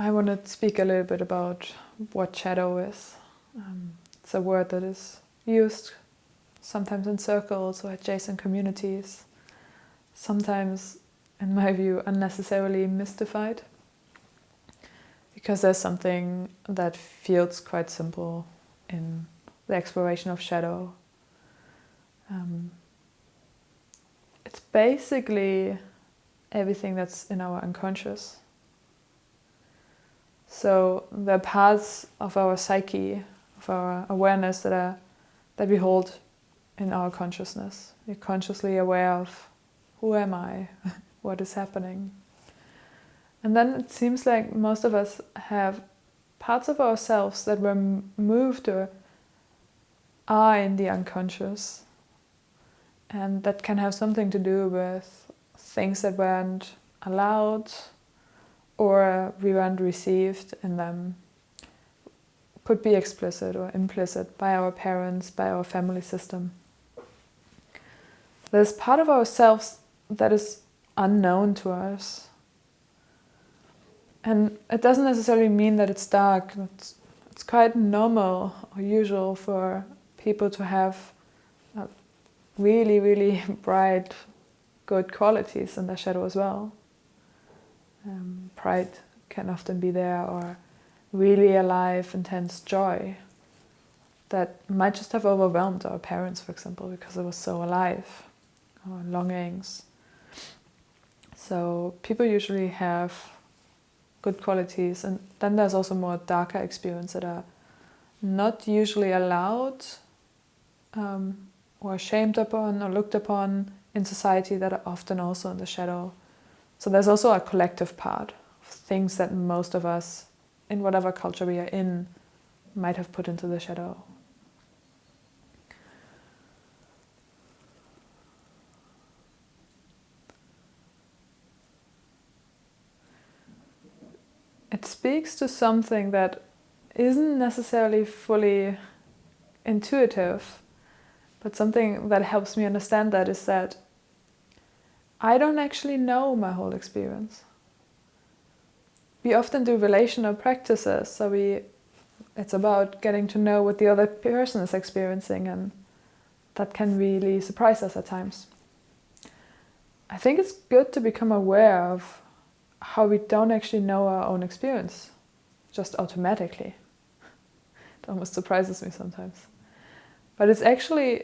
I want to speak a little bit about what shadow is. It's a word that is used sometimes in circles or adjacent communities, sometimes, in my view, unnecessarily mystified, because there's something that feels quite simple in the exploration of shadow. It's basically everything that's in our unconscious. So the parts of our psyche, of our awareness that we hold in our consciousness. We're consciously aware of who am I, what is happening. And then it seems like most of us have parts of ourselves that were moved or are in the unconscious. And that can have something to do with things that weren't allowed or we weren't received in them. Could be explicit or implicit by our parents, by our family system. There's part of ourselves that is unknown to us. And it doesn't necessarily mean that it's dark. It's quite normal or usual for people to have really, really bright, good qualities in their shadow as well. Pride can often be there, or really alive, intense joy that might just have overwhelmed our parents, for example, because it was so alive, or longings. So people usually have good qualities, and then there's also more darker experiences that are not usually allowed or shamed upon or looked upon in society, that are often also in the shadow. So there's also a collective part of things that most of us, in whatever culture we are in, might have put into the shadow. It speaks to something that isn't necessarily fully intuitive, but something that helps me understand that is that I don't actually know my whole experience. We often do relational practices, so it's about getting to know what the other person is experiencing, and that can really surprise us at times. I think it's good to become aware of how we don't actually know our own experience, just automatically. It almost surprises me sometimes. But it's actually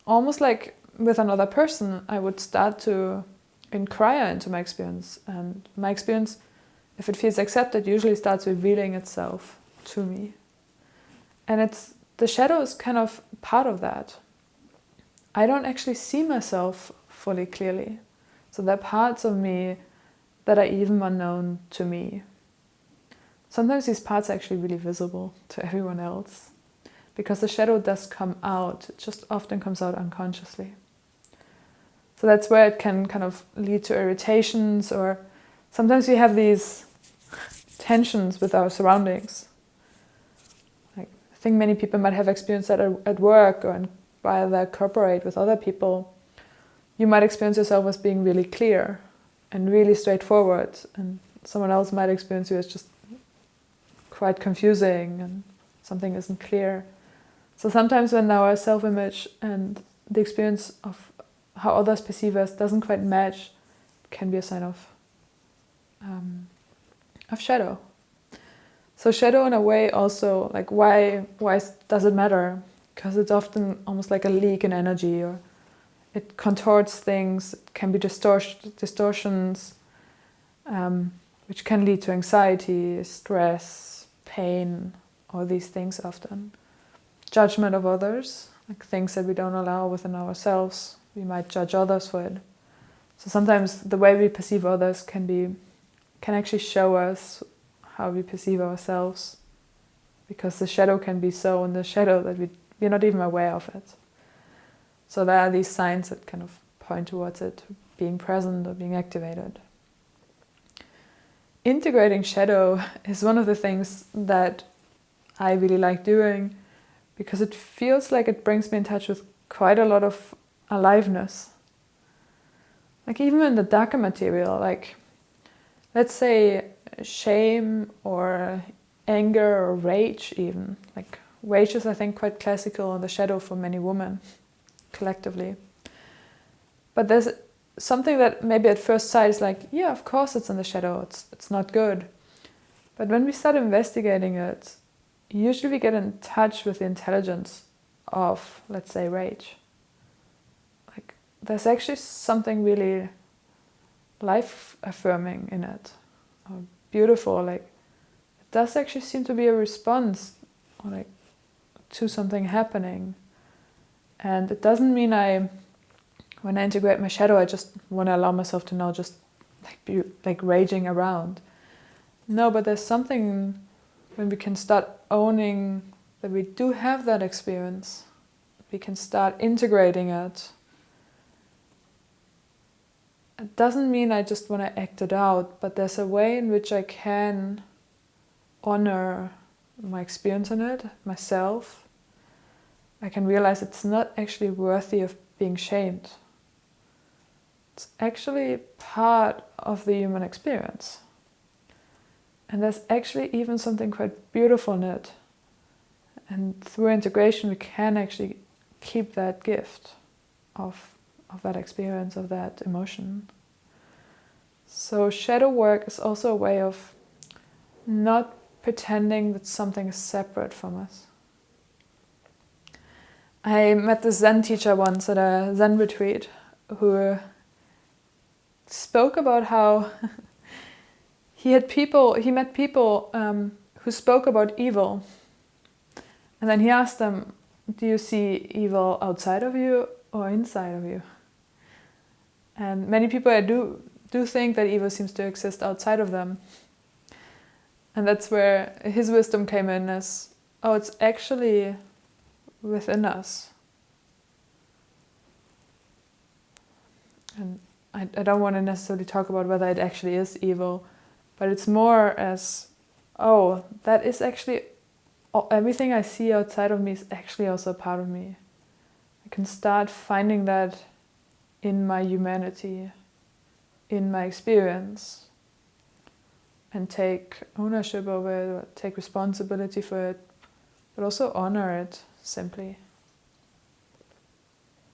almost like with another person, I would start to inquire into my experience. And my experience, if it feels accepted, usually starts revealing itself to me. And the shadow is kind of part of that. I don't actually see myself fully clearly. So there are parts of me that are even unknown to me. Sometimes these parts are actually really visible to everyone else, because the shadow does come out. It just often comes out unconsciously. So that's where it can kind of lead to irritations, or sometimes we have these tensions with our surroundings. Like, I think many people might have experienced that at work or while they cooperate with other people. You might experience yourself as being really clear and really straightforward, and someone else might experience you as just quite confusing and something isn't clear. So sometimes when our self-image and the experience of how others perceive us doesn't quite match, it can be a sign of shadow. So shadow, in a way, also, like, why does it matter? Because it's often almost like a leak in energy, or it contorts things. It can be distortions, which can lead to anxiety, stress, pain, all these things often. Judgment of others, like things that we don't allow within ourselves. We might judge others for it. So sometimes the way we perceive others can actually show us how we perceive ourselves, because the shadow can be so in the shadow that we're not even aware of it. So there are these signs that kind of point towards it being present or being activated. Integrating shadow is one of the things that I really like doing, because it feels like it brings me in touch with quite a lot of aliveness. Like, even in the darker material, like, let's say shame or anger or rage even. Like rage is, I think, quite classical in the shadow for many women, collectively. But there's something that maybe at first sight is like, yeah, of course it's in the shadow, it's not good. But when we start investigating it, usually we get in touch with the intelligence of, let's say, rage. Like there's actually something really life-affirming in it, or beautiful. Like it does actually seem to be a response, or like to something happening. And it doesn't mean when I integrate my shadow, I just want to allow myself to now just be like raging around. No, but there's something when we can start owning that we do have that experience. We can start integrating it. It doesn't mean I just want to act it out, but there's a way in which I can honor my experience in it, myself. I can realize it's not actually worthy of being shamed. It's actually part of the human experience. And there's actually even something quite beautiful in it. And through integration, we can actually keep that gift of that experience, of that emotion. So shadow work is also a way of not pretending that something is separate from us. I met this Zen teacher once at a Zen retreat who spoke about how he met people who spoke about evil. And then he asked them, do you see evil outside of you or inside of you? And many people do think that evil seems to exist outside of them. And that's where his wisdom came in as, oh, it's actually within us. And I don't want to necessarily talk about whether it actually is evil, but it's more as, oh, that is actually, everything I see outside of me is actually also a part of me. I can start finding that in my humanity, in my experience, and take ownership of it, or take responsibility for it, but also honor it simply.